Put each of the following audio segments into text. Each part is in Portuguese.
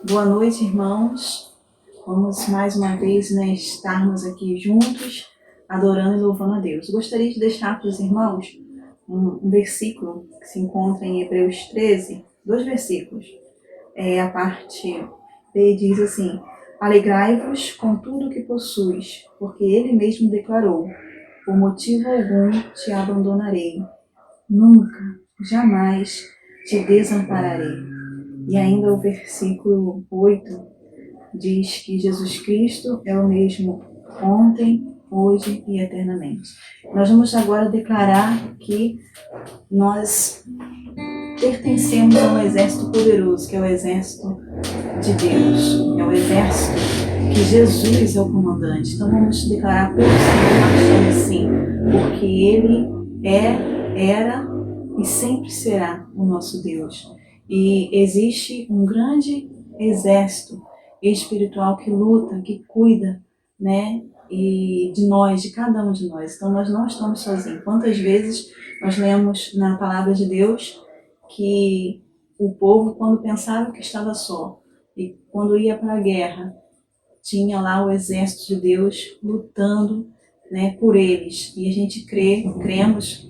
Boa noite, irmãos. Vamos mais uma vez, estarmos aqui juntos, adorando e louvando a Deus. Gostaria de deixar para os irmãos um versículo que se encontra em Hebreus 13, dois versículos. A parte B diz assim: Alegrai-vos com tudo o que possuis, porque ele mesmo declarou: por motivo algum te abandonarei, nunca, jamais te desampararei. E ainda o versículo 8 diz que Jesus Cristo é o mesmo ontem, hoje e eternamente. Nós vamos agora declarar que nós pertencemos a um exército poderoso, que é o exército de Deus, é o exército que Jesus é o comandante. Então vamos declarar pelo Senhor marchando assim, porque Ele era e sempre será o nosso Deus. E existe um grande exército espiritual que luta, que cuida, e de nós, de cada um de nós. Então nós não estamos sozinhos. Quantas vezes nós lemos na palavra de Deus que o povo, quando pensava que estava só, e quando ia para a guerra, tinha lá o exército de Deus lutando, por eles. E a gente cremos,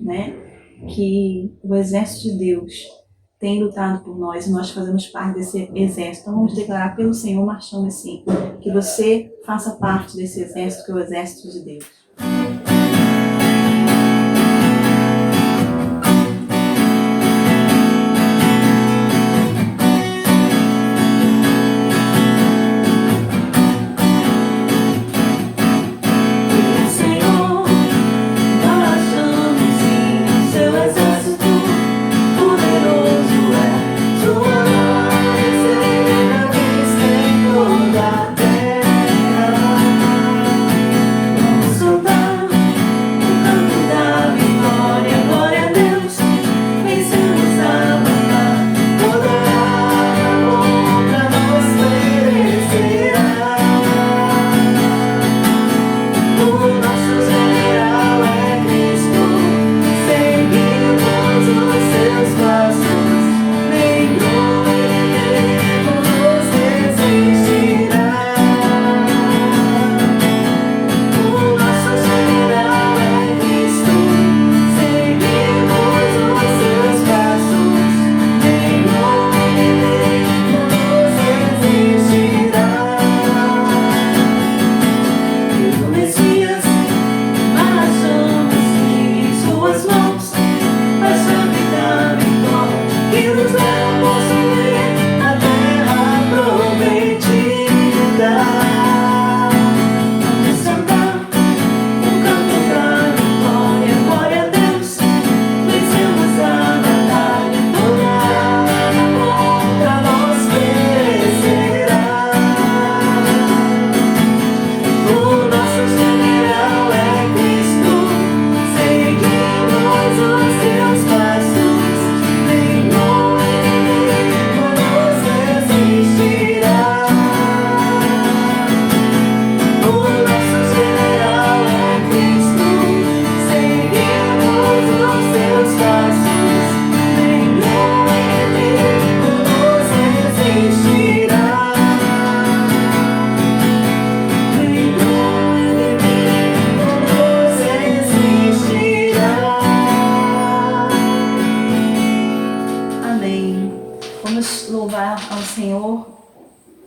que o exército de Deus tem lutado por nós e nós fazemos parte desse exército. Então vamos declarar pelo Senhor marchando assim, que você faça parte desse exército, que é o exército de Deus.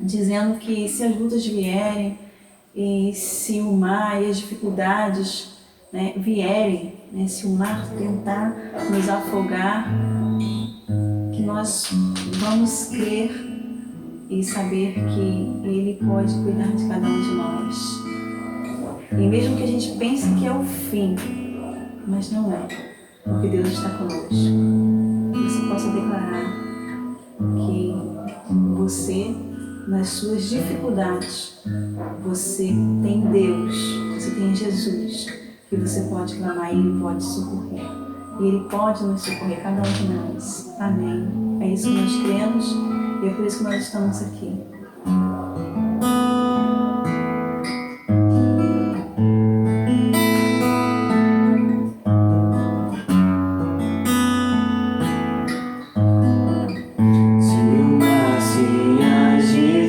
Dizendo que se as lutas vierem e se o mar e as dificuldades vierem, se o mar tentar nos afogar, que nós vamos crer e saber que Ele pode cuidar de cada um de nós. E mesmo que a gente pense que é o fim, mas não é, porque Deus está conosco. Que você possa declarar que você, nas suas dificuldades, você tem Deus, você tem Jesus, que você pode clamar e Ele pode socorrer. E Ele pode nos socorrer, cada um de nós. Amém. É isso que nós cremos e é por isso que nós estamos aqui. Se o mar se agir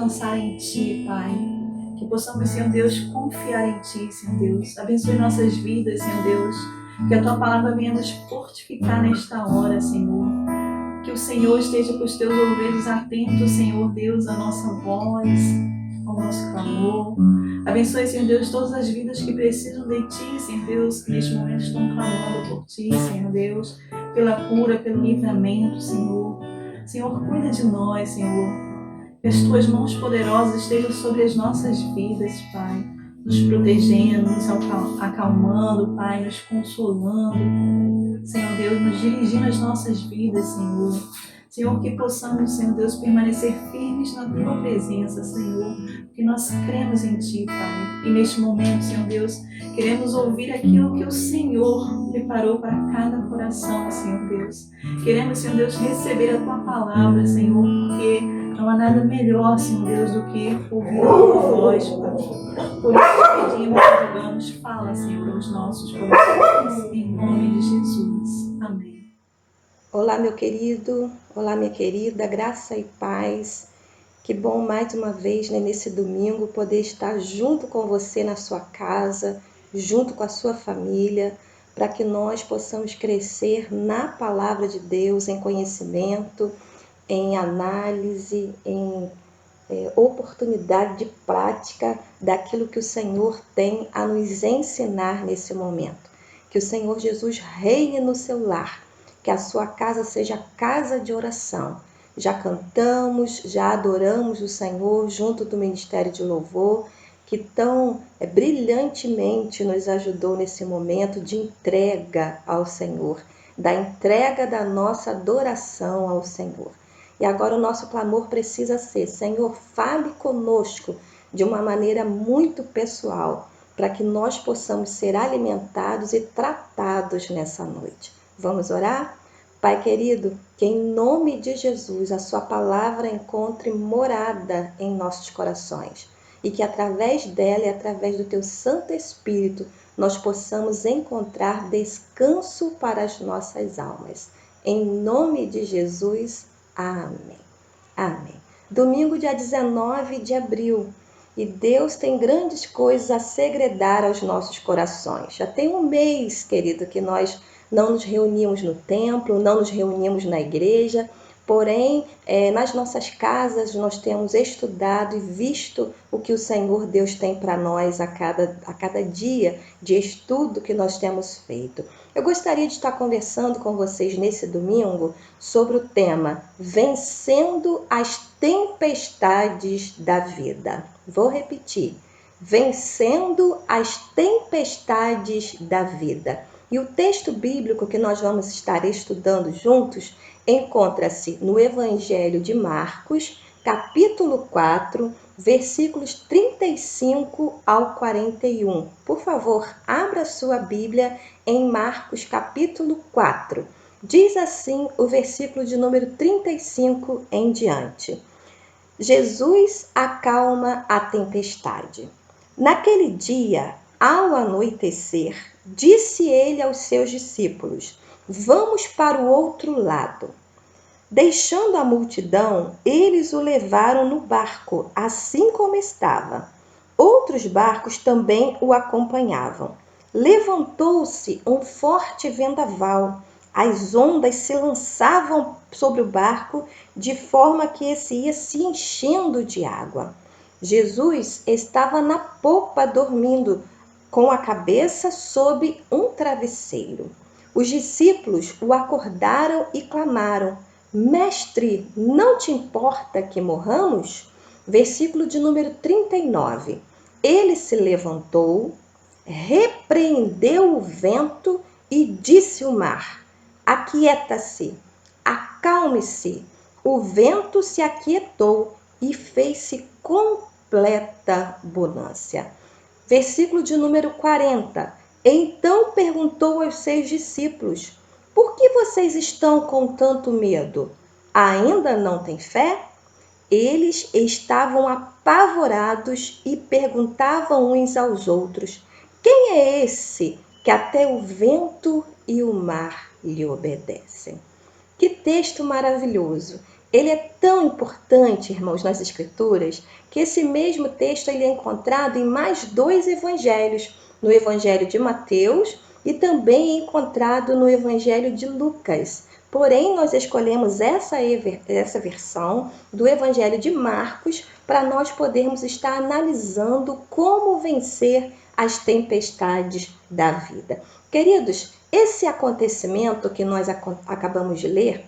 descansar em Ti, Pai. Que possamos, Senhor Deus, confiar em Ti, Senhor Deus. Abençoe nossas vidas, Senhor Deus. Que a Tua palavra venha nos fortificar nesta hora, Senhor. Que o Senhor esteja com os Teus ouvidos atentos, Senhor Deus, à nossa voz, ao nosso clamor. Abençoe, Senhor Deus, todas as vidas que precisam de Ti, Senhor Deus, que neste momento estão clamando por Ti, Senhor Deus, pela cura, pelo livramento, Senhor. Senhor, cuida de nós, Senhor. Que as Tuas mãos poderosas estejam sobre as nossas vidas, Pai, nos protegendo, nos acalmando, Pai, nos consolando, Senhor Deus, nos dirigindo as nossas vidas, Senhor. Senhor, que possamos, Senhor Deus, permanecer firmes na Tua presença, Senhor, porque nós cremos em Ti, Pai. E neste momento, Senhor Deus, queremos ouvir aquilo que o Senhor preparou para cada coração, Senhor Deus. Queremos, Senhor Deus, receber a Tua palavra, Senhor, porque não há nada melhor, Senhor Deus, do que ouvir a Tua voz, Pai. Por isso pedimos e rogamos, fala, Senhor, aos nossos corações, em nome de Jesus. Amém. Olá, meu querido, olá, minha querida, graça e paz. Que bom mais uma vez, né, nesse domingo, poder estar junto com você na sua casa, junto com a sua família, para que nós possamos crescer na palavra de Deus, em conhecimento, em análise, em oportunidade de prática daquilo que o Senhor tem a nos ensinar nesse momento. Que o Senhor Jesus reine no seu lar, que a sua casa seja casa de oração. Já cantamos, já adoramos o Senhor junto do Ministério de Louvor, que tão brilhantemente nos ajudou nesse momento de entrega ao Senhor, da entrega da nossa adoração ao Senhor. E agora o nosso clamor precisa ser: Senhor, fale conosco de uma maneira muito pessoal, para que nós possamos ser alimentados e tratados nessa noite. Vamos orar? Pai querido, que em nome de Jesus a sua palavra encontre morada em nossos corações e que através dela e através do teu Santo Espírito nós possamos encontrar descanso para as nossas almas. Em nome de Jesus, amém. Amém. Domingo, dia 19 de abril. E Deus tem grandes coisas a segredar aos nossos corações. Já tem um mês, querido, que nós não nos reunimos no templo, não nos reunimos na igreja, Porém, nas nossas casas nós temos estudado e visto o que o Senhor Deus tem para nós a cada dia de estudo que nós temos feito. Eu gostaria de estar conversando com vocês nesse domingo sobre o tema Vencendo as Tempestades da Vida. Vou repetir. Vencendo as tempestades da vida. E o texto bíblico que nós vamos estar estudando juntos encontra-se no Evangelho de Marcos, capítulo 4, versículos 35 ao 41. Por favor, abra sua Bíblia em Marcos, capítulo 4. Diz assim o versículo de número 35 em diante. Jesus acalma a tempestade. Naquele dia, ao anoitecer, disse ele aos seus discípulos: Vamos para o outro lado. Deixando a multidão, eles o levaram no barco, assim como estava. Outros barcos também o acompanhavam. Levantou-se um forte vendaval. As ondas se lançavam sobre o barco, de forma que esse ia se enchendo de água. Jesus estava na popa dormindo, com a cabeça sob um travesseiro. Os discípulos o acordaram e clamaram: Mestre, não te importa que morramos? Versículo de número 39. Ele se levantou, repreendeu o vento e disse ao mar: Aquieta-se, acalme-se. O vento se aquietou e fez-se completa bonança. Versículo de número 40. Então perguntou aos seus discípulos: Por que vocês estão com tanto medo? Ainda não têm fé? Eles estavam apavorados e perguntavam uns aos outros: Quem é esse que até o vento e o mar lhe obedecem? Que texto maravilhoso! Ele é tão importante, irmãos, nas Escrituras, que esse mesmo texto ele é encontrado em mais 2 evangelhos, no Evangelho de Mateus e também é encontrado no Evangelho de Lucas. Porém, nós escolhemos essa versão do Evangelho de Marcos para nós podermos estar analisando como vencer as tempestades da vida. Queridos, esse acontecimento que nós acabamos de ler,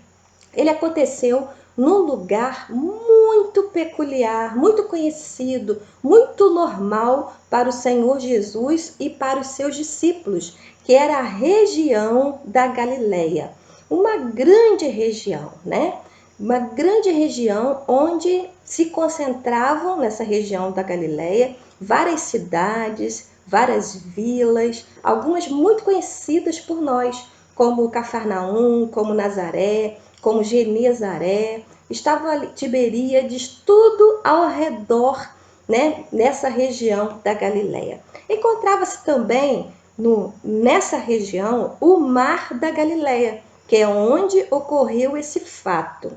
ele aconteceu num lugar muito peculiar, muito conhecido, muito normal para o Senhor Jesus e para os seus discípulos, que era a região da Galileia. Uma grande região, né? Uma grande região onde se concentravam, nessa região da Galileia, várias cidades, várias vilas, algumas muito conhecidas por nós, como Cafarnaum, como Nazaré, como Genezaré. Estava ali Tiberíades, tudo ao redor, né, nessa região da Galileia. Encontrava-se também nessa região o Mar da Galileia, que é onde ocorreu esse fato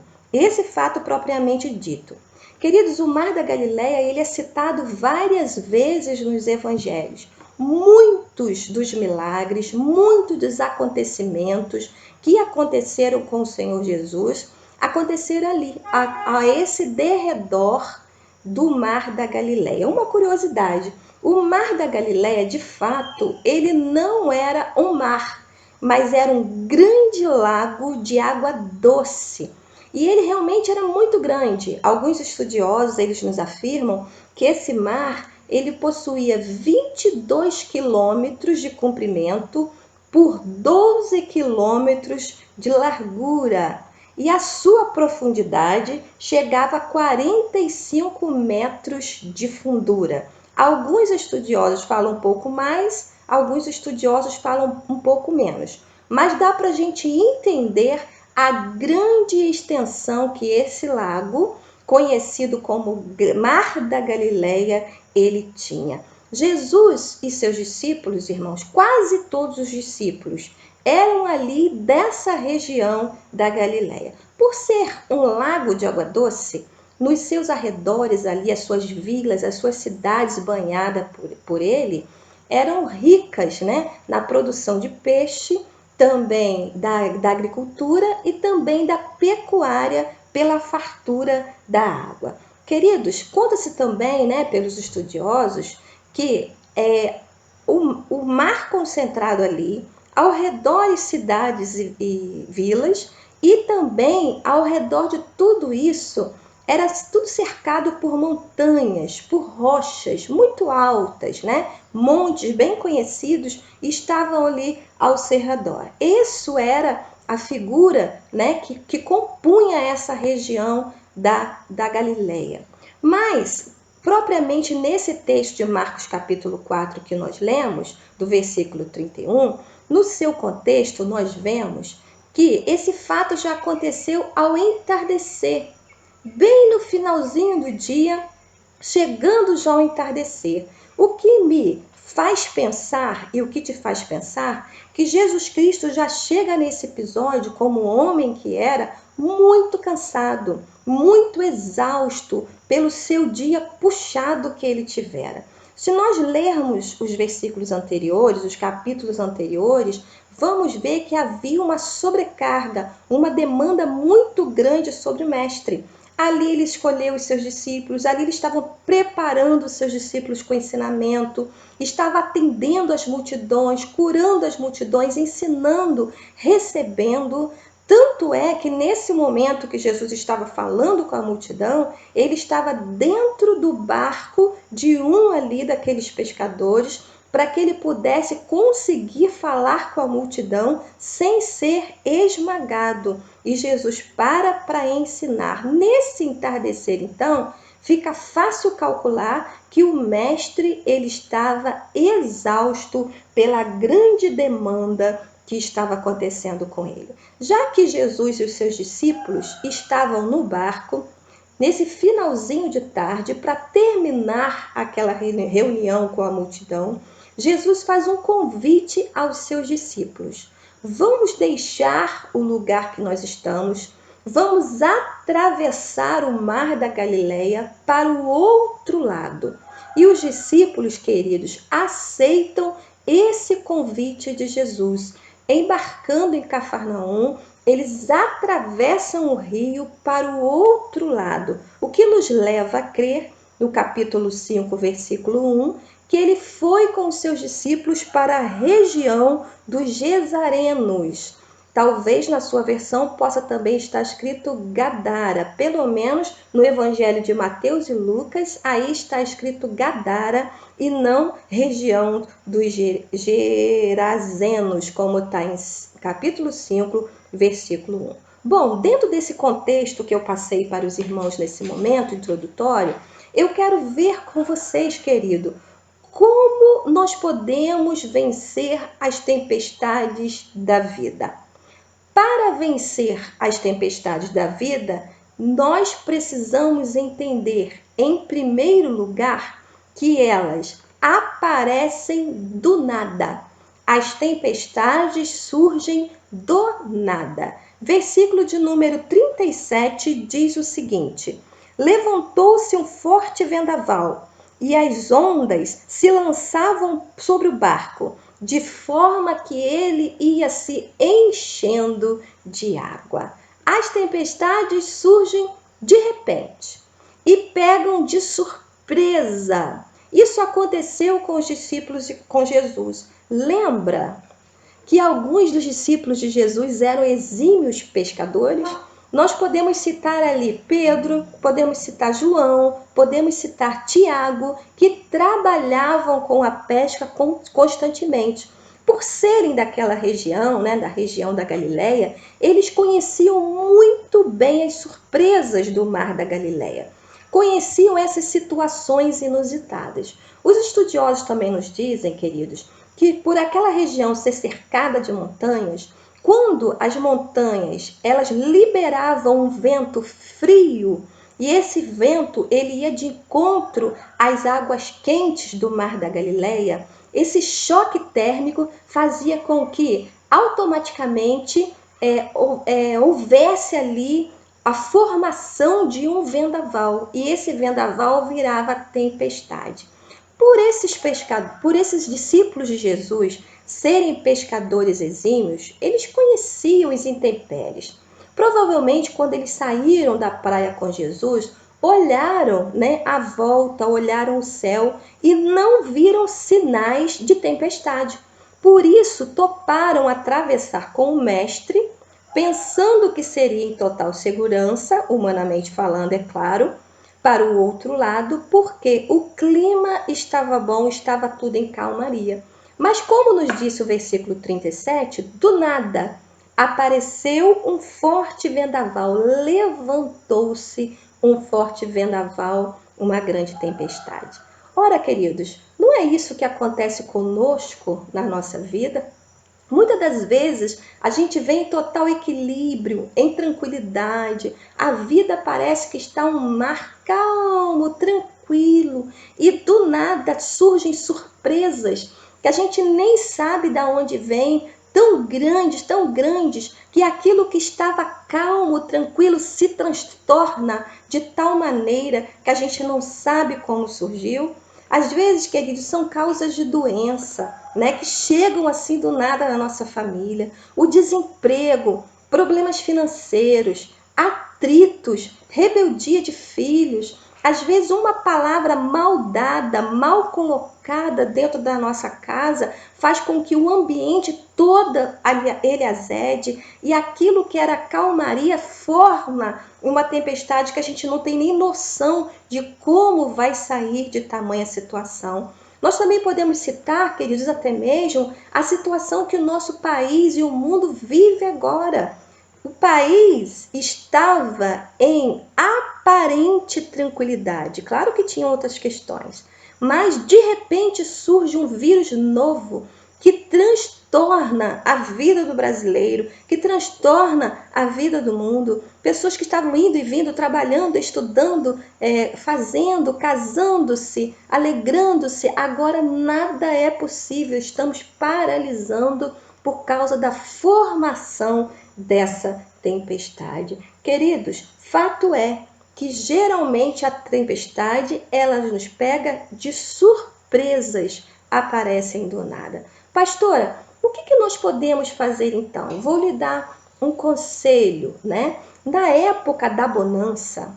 propriamente dito. Queridos, o Mar da Galileia ele é citado várias vezes nos evangelhos. Muitos dos milagres, muitos dos acontecimentos que aconteceram com o Senhor Jesus aconteceram ali, a esse derredor do Mar da Galileia. Uma curiosidade, o Mar da Galileia, de fato, ele não era um mar, mas era um grande lago de água doce. E ele realmente era muito grande. Alguns estudiosos, eles nos afirmam que esse mar, ele possuía 22 quilômetros de comprimento por 12 quilômetros de largura. E a sua profundidade chegava a 45 metros de fundura. Alguns estudiosos falam um pouco mais, alguns estudiosos falam um pouco menos. Mas dá para a gente entender a grande extensão que esse lago, conhecido como Mar da Galileia, ele tinha. Jesus e seus discípulos, irmãos, quase todos os discípulos, eram ali dessa região da Galileia. Por ser um lago de água doce, nos seus arredores ali, as suas vilas, as suas cidades banhadas por ele, eram ricas, né, na produção de peixe também da agricultura e também da pecuária pela fartura da água. Queridos, conta-se também, né, pelos estudiosos, que o mar concentrado ali, ao redor de cidades e vilas, e também ao redor de tudo isso, era tudo cercado por montanhas, por rochas muito altas, né? Montes bem conhecidos estavam ali ao seu redor. Isso era a figura, né, que compunha essa região da Galileia. Mas, propriamente nesse texto de Marcos capítulo 4 que nós lemos, do versículo 31, no seu contexto nós vemos que esse fato já aconteceu ao entardecer, bem no finalzinho do dia, chegando já ao entardecer. O que me faz pensar, e o que te faz pensar, que Jesus Cristo já chega nesse episódio como homem que era, muito cansado, muito exausto pelo seu dia puxado que ele tivera. Se nós lermos os versículos anteriores, os capítulos anteriores, vamos ver que havia uma sobrecarga, uma demanda muito grande sobre o mestre. Ali ele escolheu os seus discípulos, ali ele estava preparando os seus discípulos com ensinamento, estava atendendo as multidões, curando as multidões, ensinando, recebendo. Tanto é que nesse momento que Jesus estava falando com a multidão, ele estava dentro do barco de um ali daqueles pescadores, para que ele pudesse conseguir falar com a multidão sem ser esmagado. E Jesus para ensinar. Nesse entardecer, então, fica fácil calcular que o mestre ele estava exausto pela grande demanda que estava acontecendo com ele. Já que Jesus e os seus discípulos estavam no barco, nesse finalzinho de tarde, para terminar aquela reunião com a multidão, Jesus faz um convite aos seus discípulos. Vamos deixar o lugar que nós estamos, vamos atravessar o mar da Galileia para o outro lado. E os discípulos, queridos, aceitam esse convite de Jesus. Embarcando em Cafarnaum, eles atravessam o rio para o outro lado, o que nos leva a crer, no capítulo 5, versículo 1, que ele foi com seus discípulos para a região dos Gesarenos. Talvez na sua versão possa também estar escrito Gadara, pelo menos no Evangelho de Mateus e Lucas, aí está escrito Gadara e não região dos Gerazenos, como está em capítulo 5, versículo 1. Bom, dentro desse contexto que eu passei para os irmãos nesse momento introdutório, eu quero ver com vocês, querido, como nós podemos vencer as tempestades da vida. Para vencer as tempestades da vida, nós precisamos entender, em primeiro lugar, que elas aparecem do nada. As tempestades surgem do nada. Versículo de número 37 diz o seguinte: levantou-se um forte vendaval, e as ondas se lançavam sobre o barco, de forma que ele ia se enchendo de água. As tempestades surgem de repente e pegam de surpresa. Isso aconteceu com os discípulos e com Jesus. Lembra que alguns dos discípulos de Jesus eram exímios pescadores? Nós podemos citar ali Pedro, podemos citar João, podemos citar Tiago, que trabalhavam com a pesca constantemente. Por serem daquela região, né, da região da Galileia, eles conheciam muito bem as surpresas do mar da Galileia. Conheciam essas situações inusitadas. Os estudiosos também nos dizem, queridos, que por aquela região ser cercada de montanhas, quando as montanhas elas liberavam um vento frio, e esse vento ele ia de encontro às águas quentes do mar da Galileia, esse choque térmico fazia com que automaticamente houvesse ali a formação de um vendaval, e esse vendaval virava tempestade. Por esses discípulos de Jesus serem pescadores exímios, eles conheciam as intempéries. Provavelmente, quando eles saíram da praia com Jesus, olharam, à volta, olharam o céu e não viram sinais de tempestade. Por isso, toparam atravessar com o mestre, pensando que seria em total segurança, humanamente falando, é claro, para o outro lado, porque o clima estava bom, estava tudo em calmaria. Mas como nos disse o versículo 37, do nada apareceu um forte vendaval, levantou-se um forte vendaval, uma grande tempestade. Ora, queridos, não é isso que acontece conosco na nossa vida? Muitas das vezes a gente vem em total equilíbrio, em tranquilidade. A vida parece que está um mar calmo, tranquilo. E do nada surgem surpresas que a gente nem sabe de onde vem, tão grandes, que aquilo que estava calmo, tranquilo, se transtorna de tal maneira que a gente não sabe como surgiu. Às vezes, queridos, são causas de doença, que chegam assim do nada na nossa família. O desemprego, problemas financeiros, atritos, rebeldia de filhos. Às vezes, uma palavra mal dada, mal colocada dentro da nossa casa faz com que o ambiente todo ele azede e aquilo que era calmaria forma uma tempestade que a gente não tem nem noção de como vai sair de tamanha situação. Nós também podemos citar, queridos, até mesmo a situação que o nosso país e o mundo vive agora. O país estava em aparente tranquilidade. Claro que tinha outras questões, mas de repente surge um vírus novo que transtorna a vida do brasileiro, que transtorna a vida do mundo. Pessoas que estavam indo e vindo, trabalhando, estudando, fazendo, casando-se, alegrando-se. Agora nada é possível, estamos paralisando por causa da formação dessa tempestade. Queridos, fato é que geralmente a tempestade ela nos pega de surpresas, aparecem do nada. Pastora, o que nós podemos fazer então? Vou lhe dar um conselho, Na época da bonança,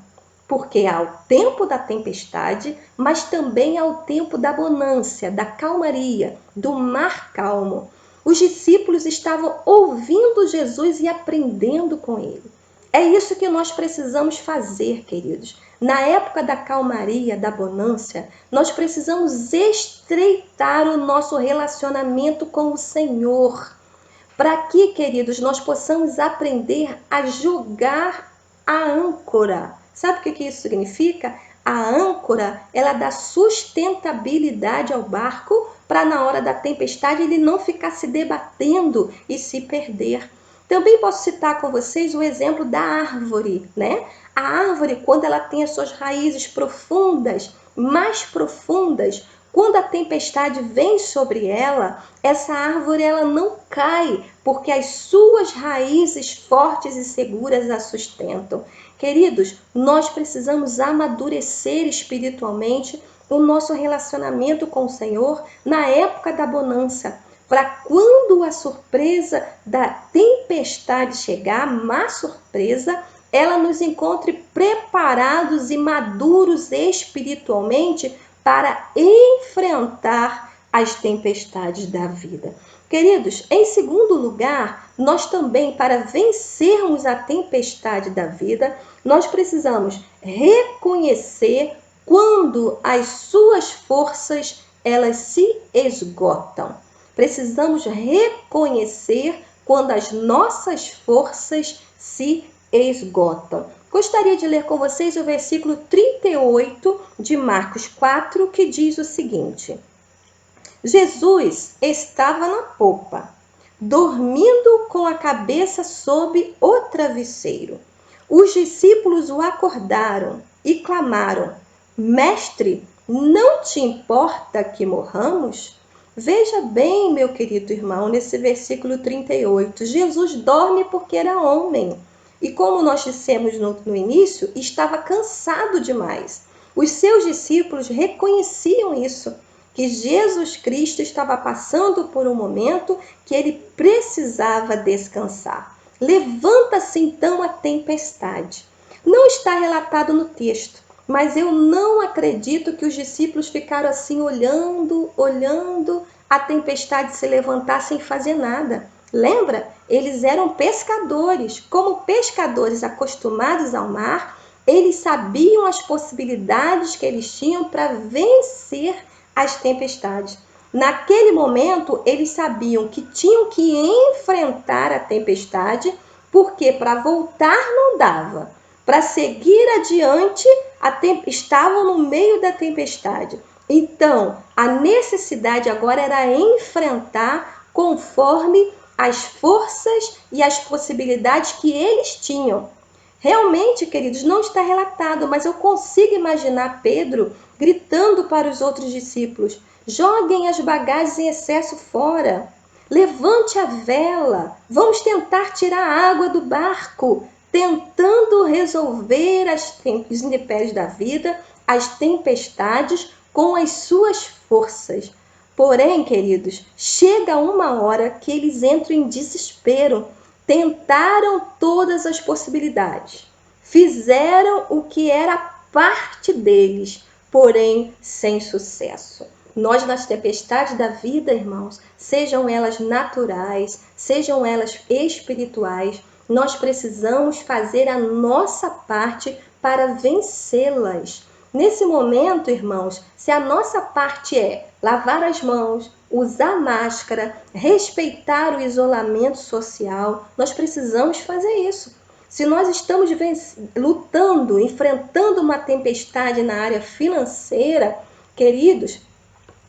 porque há o tempo da tempestade, mas também há o tempo da bonança, da calmaria, do mar calmo. Os discípulos estavam ouvindo Jesus e aprendendo com ele. É isso que nós precisamos fazer, queridos. Na época da calmaria, da bonança, nós precisamos estreitar o nosso relacionamento com o Senhor. Para que, queridos, nós possamos aprender a jogar a âncora. Sabe o que isso significa? A âncora, ela dá sustentabilidade ao barco para na hora da tempestade ele não ficar se debatendo e se perder. Também posso citar com vocês o exemplo da árvore, A árvore, quando ela tem as suas raízes profundas, mais profundas, quando a tempestade vem sobre ela, essa árvore ela não cai, porque as suas raízes fortes e seguras a sustentam. Queridos, nós precisamos amadurecer espiritualmente o nosso relacionamento com o Senhor na época da bonança, para quando a surpresa da tempestade chegar, a má surpresa, ela nos encontre preparados e maduros espiritualmente para enfrentar as tempestades da vida. Queridos, em segundo lugar, nós também, para vencermos a tempestade da vida, nós precisamos reconhecer quando as suas forças elas se esgotam. Precisamos reconhecer quando as nossas forças se esgotam. Gostaria de ler com vocês o versículo 38 de Marcos 4, que diz o seguinte: Jesus estava na popa, dormindo com a cabeça sob o travesseiro. Os discípulos o acordaram e clamaram: Mestre, não te importa que morramos? Veja bem, meu querido irmão, nesse versículo 38, Jesus dorme porque era homem. E como nós dissemos no início, estava cansado demais. Os seus discípulos reconheciam isso, que Jesus Cristo estava passando por um momento que ele precisava descansar. Levanta-se então a tempestade. Não está relatado no texto, mas eu não acredito que os discípulos ficaram assim olhando a tempestade se levantar sem fazer nada. Lembra? Eles eram pescadores. Como pescadores acostumados ao mar, eles sabiam as possibilidades que eles tinham para vencer as tempestades. Naquele momento, eles sabiam que tinham que enfrentar a tempestade, porque para voltar não dava. Para seguir adiante, estavam no meio da tempestade. Então, a necessidade agora era enfrentar conforme as forças e as possibilidades que eles tinham. Realmente, queridos, não está relatado, mas eu consigo imaginar Pedro gritando para os outros discípulos: joguem as bagagens em excesso fora, levante a vela, vamos tentar tirar a água do barco, tentando resolver os intempéries da vida, as tempestades com as suas forças. Porém, queridos, chega uma hora que eles entram em desespero. Tentaram todas as possibilidades, fizeram o que era parte deles, porém sem sucesso. Nós, nas tempestades da vida, irmãos, sejam elas naturais, sejam elas espirituais, nós precisamos fazer a nossa parte para vencê-las. Nesse momento, irmãos, se a nossa parte é lavar as mãos, usar máscara, respeitar o isolamento social, nós precisamos fazer isso. Se nós estamos lutando, enfrentando uma tempestade na área financeira, queridos,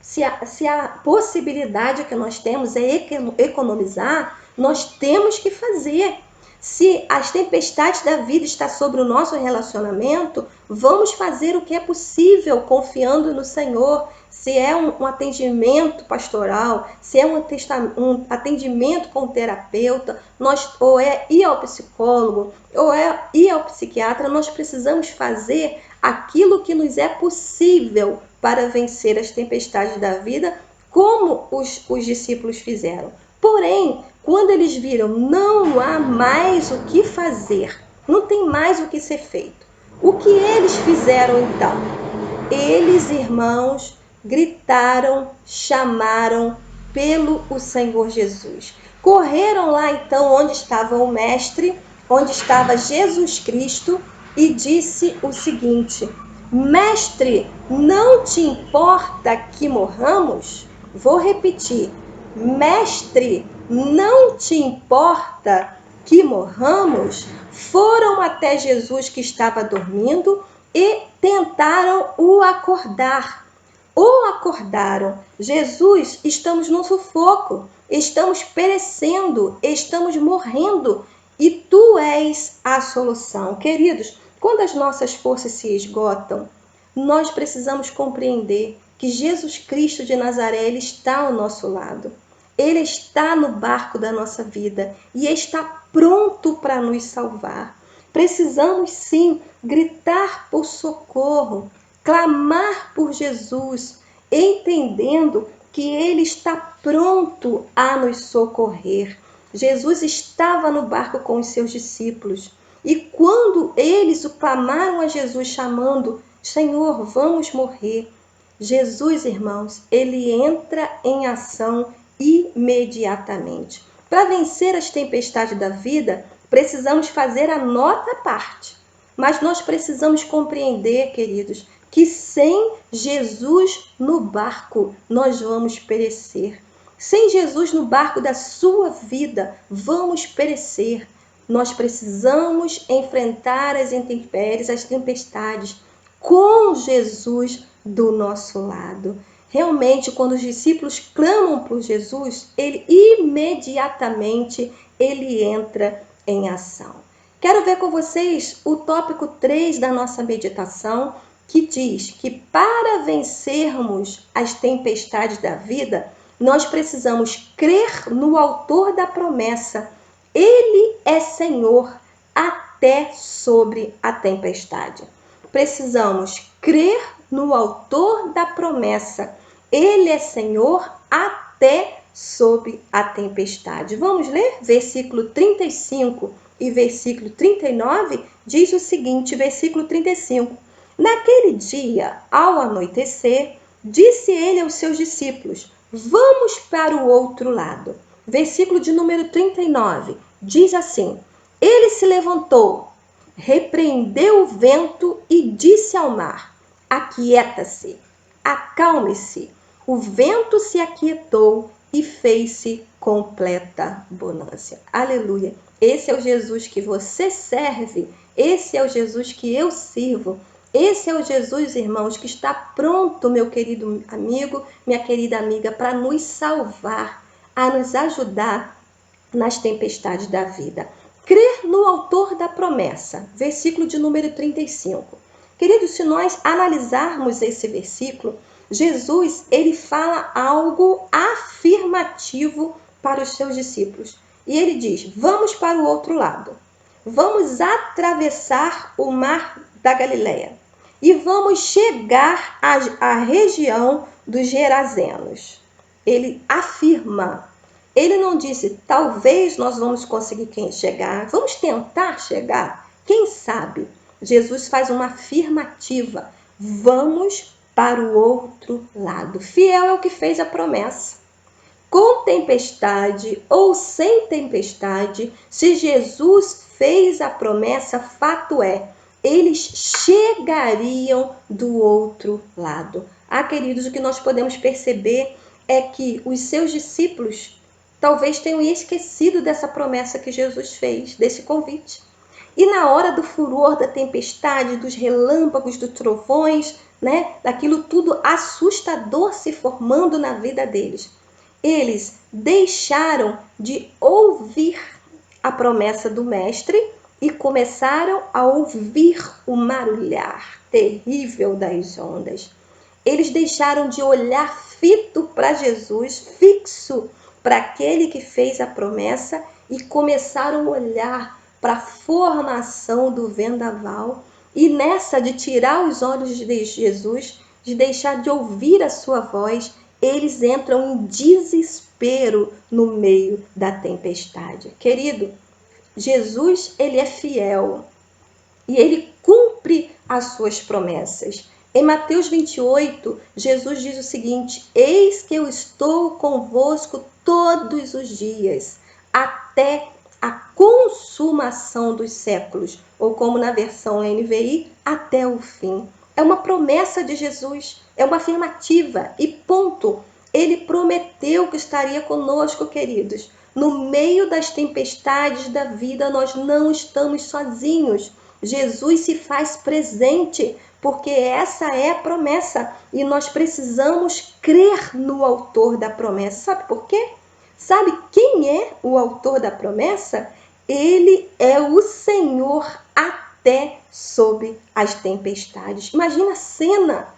se a possibilidade que nós temos é economizar, nós temos que fazer. Se as tempestades da vida estão sobre o nosso relacionamento, vamos fazer o que é possível, confiando no Senhor. Se é um atendimento pastoral, se é um atendimento com o terapeuta, ou é ir ao psicólogo, ou é ir ao psiquiatra, nós precisamos fazer aquilo que nos é possível para vencer as tempestades da vida, como os discípulos fizeram. Porém, quando eles viram não há mais o que fazer, não tem mais o que ser feito, o que eles fizeram então? Eles, irmãos, gritaram, chamaram pelo Senhor Jesus. Correram lá então onde estava o Mestre, onde estava Jesus Cristo, e disse o seguinte: Mestre, não te importa que morramos? Vou repetir. Mestre, não te importa que morramos? Foram até Jesus, que estava dormindo, e tentaram o acordar. O acordaram. Jesus, estamos no sufoco, estamos perecendo, estamos morrendo, e tu és a solução. Queridos, quando as nossas forças se esgotam, nós precisamos compreender que Jesus Cristo de Nazaré, ele está ao nosso lado. Ele está no barco da nossa vida e está pronto para nos salvar. Precisamos sim gritar por socorro, clamar por Jesus, entendendo que ele está pronto a nos socorrer. Jesus estava no barco com os seus discípulos, e quando eles o clamaram a Jesus, chamando: Senhor, vamos morrer, Jesus, irmãos, ele entra em ação imediatamente. Para vencer as tempestades da vida, precisamos fazer a nossa parte. Mas nós precisamos compreender, queridos, que sem Jesus no barco, nós vamos perecer. Sem Jesus no barco da sua vida, vamos perecer. Nós precisamos enfrentar as intempéries, as tempestades, com Jesus do nosso lado. Realmente, quando os discípulos clamam por Jesus, ele imediatamente entra em ação. Quero ver com vocês o tópico 3 da nossa meditação, que diz que para vencermos as tempestades da vida, nós precisamos crer no autor da promessa. Ele é Senhor até sobre a tempestade. Precisamos crer no autor da promessa. Ele é Senhor até sobre a tempestade. Vamos ler? Versículo 35 e versículo 39 diz o seguinte, versículo 35. Naquele dia, ao anoitecer, disse ele aos seus discípulos, vamos para o outro lado. Versículo de número 39 diz assim, ele se levantou, repreendeu o vento e disse ao mar, aquieta-se, acalme-se. O vento se aquietou e fez-se completa bonança. Aleluia. Esse é o Jesus que você serve. Esse é o Jesus que eu sirvo. Esse é o Jesus, irmãos, que está pronto, meu querido amigo, minha querida amiga, para nos salvar, a nos ajudar nas tempestades da vida. Crer no autor da promessa. Versículo de número 35. Queridos, se nós analisarmos esse versículo, Jesus, ele fala algo afirmativo para os seus discípulos. E ele diz, vamos para o outro lado. Vamos atravessar o mar da Galileia. E vamos chegar à região dos Gerazenos. Ele afirma. Ele não disse, talvez nós vamos conseguir chegar. Vamos tentar chegar. Quem sabe? Jesus faz uma afirmativa. Vamos para o outro lado. Fiel é o que fez a promessa. Com tempestade ou sem tempestade, se Jesus fez a promessa, fato é, eles chegariam do outro lado. Queridos, o que nós podemos perceber é que os seus discípulos talvez tenham esquecido dessa promessa que Jesus fez, desse convite. E na hora do furor da tempestade, dos relâmpagos, dos trovões, daquilo tudo assustador se formando na vida deles, eles deixaram de ouvir a promessa do mestre e começaram a ouvir o marulhar terrível das ondas. Eles deixaram de olhar fito para Jesus, fixo para aquele que fez a promessa, e começaram a olhar para a formação do vendaval, e nessa de tirar os olhos de Jesus, de deixar de ouvir a sua voz, eles entram em desespero no meio da tempestade. Querido, Jesus, ele é fiel e ele cumpre as suas promessas. Em Mateus 28, Jesus diz o seguinte, eis que eu estou convosco todos os dias, até a consumação dos séculos, ou como na versão NVI, até o fim. É uma promessa de Jesus, é uma afirmativa e ponto. Ele prometeu que estaria conosco, queridos. No meio das tempestades da vida, nós não estamos sozinhos. Jesus se faz presente, porque essa é a promessa e nós precisamos crer no autor da promessa. Sabe por quê? Sabe quem é o autor da promessa? Ele é o Senhor até sob as tempestades. Imagina a cena,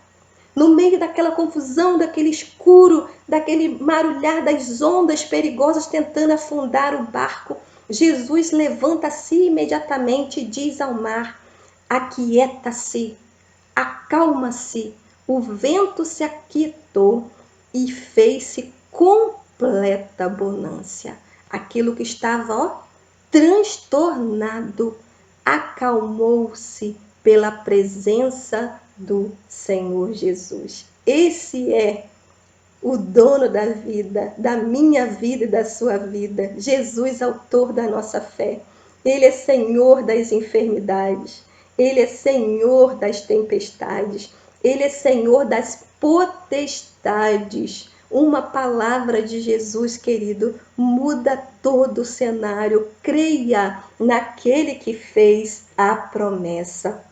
no meio daquela confusão, daquele escuro, daquele marulhar das ondas perigosas tentando afundar o barco. Jesus levanta-se imediatamente e diz ao mar, aquieta-se, acalma-se. O vento se aquietou e fez-se completa bonança. Aquilo que estava transtornado acalmou-se pela presença do Senhor Jesus. Esse é o dono da vida, da minha vida e da sua vida. Jesus, autor da nossa fé. Ele é Senhor das enfermidades. Ele é Senhor das tempestades. Ele é Senhor das potestades. Uma palavra de Jesus, querido, muda todo o cenário. Creia naquele que fez a promessa.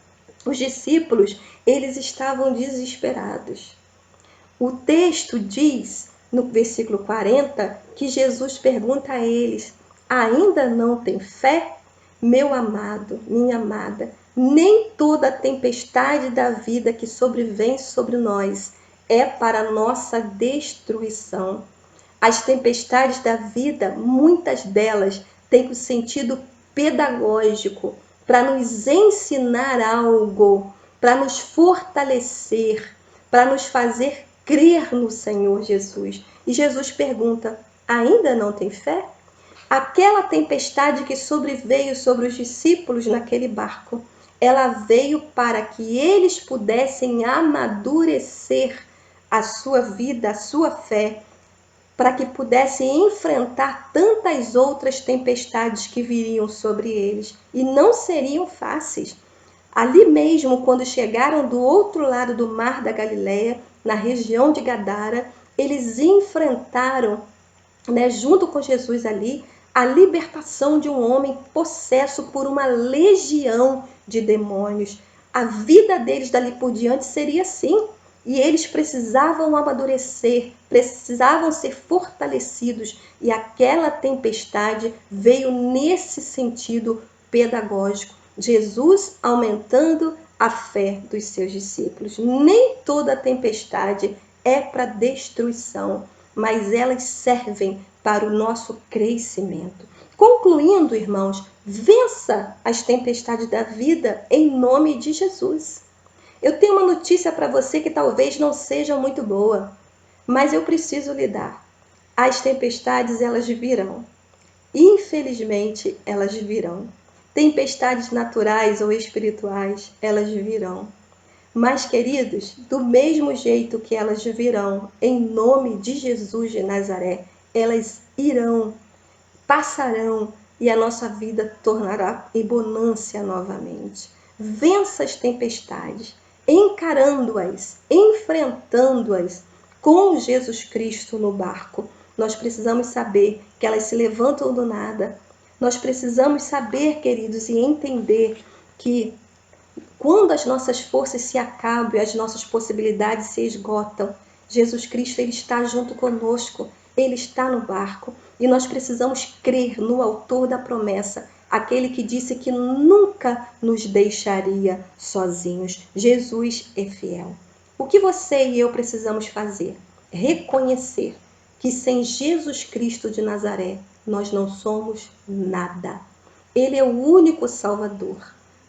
Os discípulos, eles estavam desesperados. O texto diz, no versículo 40, que Jesus pergunta a eles, ainda não tem fé? Meu amado, minha amada, nem toda a tempestade da vida que sobrevém sobre nós é para nossa destruição. As tempestades da vida, muitas delas têm o sentido pedagógico, para nos ensinar algo, para nos fortalecer, para nos fazer crer no Senhor Jesus. E Jesus pergunta: ainda não tem fé? Aquela tempestade que sobreveio sobre os discípulos naquele barco, ela veio para que eles pudessem amadurecer a sua vida, a sua fé, para que pudessem enfrentar tantas outras tempestades que viriam sobre eles. E não seriam fáceis. Ali mesmo, quando chegaram do outro lado do mar da Galileia, na região de Gadara, eles enfrentaram, junto com Jesus ali, a libertação de um homem possesso por uma legião de demônios. A vida deles dali por diante seria assim. E eles precisavam amadurecer, precisavam ser fortalecidos. E aquela tempestade veio nesse sentido pedagógico. Jesus aumentando a fé dos seus discípulos. Nem toda tempestade é para destruição, mas elas servem para o nosso crescimento. Concluindo, irmãos, vença as tempestades da vida em nome de Jesus. Eu tenho uma notícia para você que talvez não seja muito boa, mas eu preciso lhe dar. As tempestades, elas virão. Infelizmente, elas virão. Tempestades naturais ou espirituais, elas virão. Mas, queridos, do mesmo jeito que elas virão, em nome de Jesus de Nazaré, elas irão, passarão e a nossa vida tornará em bonança novamente. Vença as tempestades, encarando-as, enfrentando-as com Jesus Cristo no barco. Nós precisamos saber que elas se levantam do nada. Nós precisamos saber, queridos, e entender que quando as nossas forças se acabam e as nossas possibilidades se esgotam, Jesus Cristo, Ele está junto conosco, Ele está no barco. E nós precisamos crer no autor da promessa, aquele que disse que nunca nos deixaria sozinhos. Jesus é fiel. O que você e eu precisamos fazer? Reconhecer que sem Jesus Cristo de Nazaré, nós não somos nada. Ele é o único Salvador.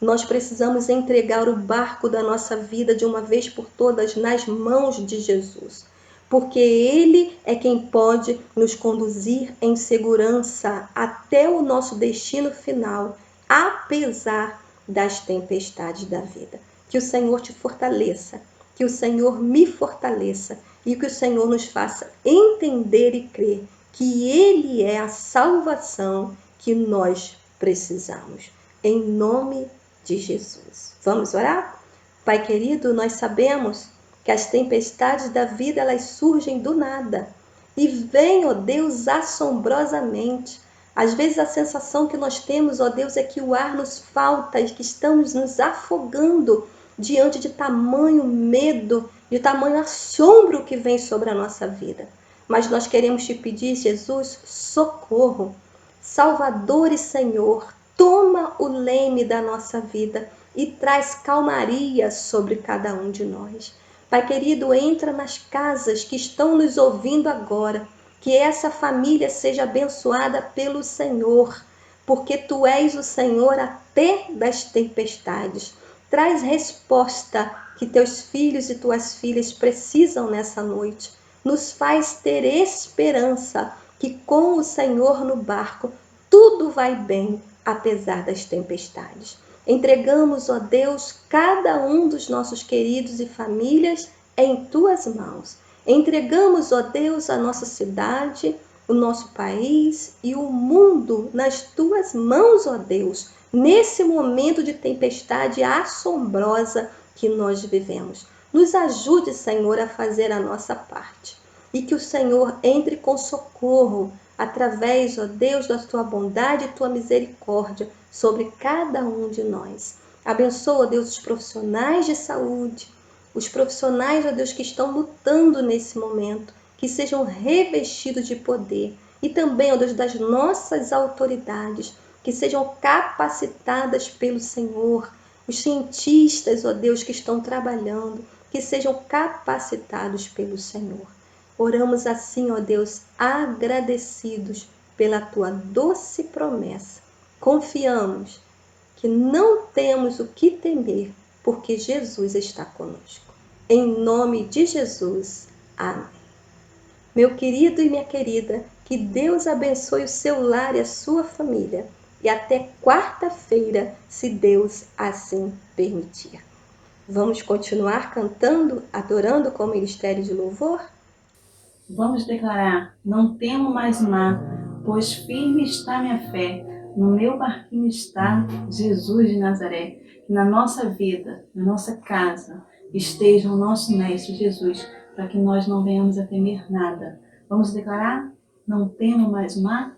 Nós precisamos entregar o barco da nossa vida de uma vez por todas nas mãos de Jesus, porque Ele é quem pode nos conduzir em segurança até o nosso destino final, apesar das tempestades da vida. Que o Senhor te fortaleça, que o Senhor me fortaleça e que o Senhor nos faça entender e crer que Ele é a salvação que nós precisamos. Em nome de Jesus. Vamos orar? Pai querido, nós sabemos que as tempestades da vida, elas surgem do nada e vêm, ó Deus, assombrosamente. Às vezes a sensação que nós temos, ó Deus, é que o ar nos falta e que estamos nos afogando diante de tamanho medo, de tamanho assombro que vem sobre a nossa vida. Mas nós queremos te pedir, Jesus, socorro, Salvador e Senhor, toma o leme da nossa vida e traz calmaria sobre cada um de nós. Pai querido, entra nas casas que estão nos ouvindo agora, que essa família seja abençoada pelo Senhor, porque Tu és o Senhor até das tempestades. Traz resposta que Teus filhos e Tuas filhas precisam nessa noite. Nos faz ter esperança que com o Senhor no barco tudo vai bem, apesar das tempestades. Entregamos, ó Deus, cada um dos nossos queridos e famílias em Tuas mãos. Entregamos, ó Deus, a nossa cidade, o nosso país e o mundo nas Tuas mãos, ó Deus, nesse momento de tempestade assombrosa que nós vivemos. Nos ajude, Senhor, a fazer a nossa parte e que o Senhor entre com socorro através, ó Deus, da Tua bondade e Tua misericórdia sobre cada um de nós. Abençoa, Deus, os profissionais de saúde, os profissionais, ó Deus, que estão lutando nesse momento, que sejam revestidos de poder. E também, ó Deus, das nossas autoridades, que sejam capacitadas pelo Senhor. Os cientistas, ó Deus, que estão trabalhando, que sejam capacitados pelo Senhor. Oramos assim, ó Deus, agradecidos pela Tua doce promessa. Confiamos que não temos o que temer, porque Jesus está conosco. Em nome de Jesus. Amém. Meu querido e minha querida, que Deus abençoe o seu lar e a sua família. E até quarta-feira, se Deus assim permitir. Vamos continuar cantando, adorando com o Ministério de Louvor? Vamos declarar: não temo mais o mar, pois firme está minha fé. No meu barquinho está Jesus de Nazaré. Que na nossa vida, na nossa casa, esteja o nosso Mestre Jesus, para que nós não venhamos a temer nada. Vamos declarar: não temo mais o mar?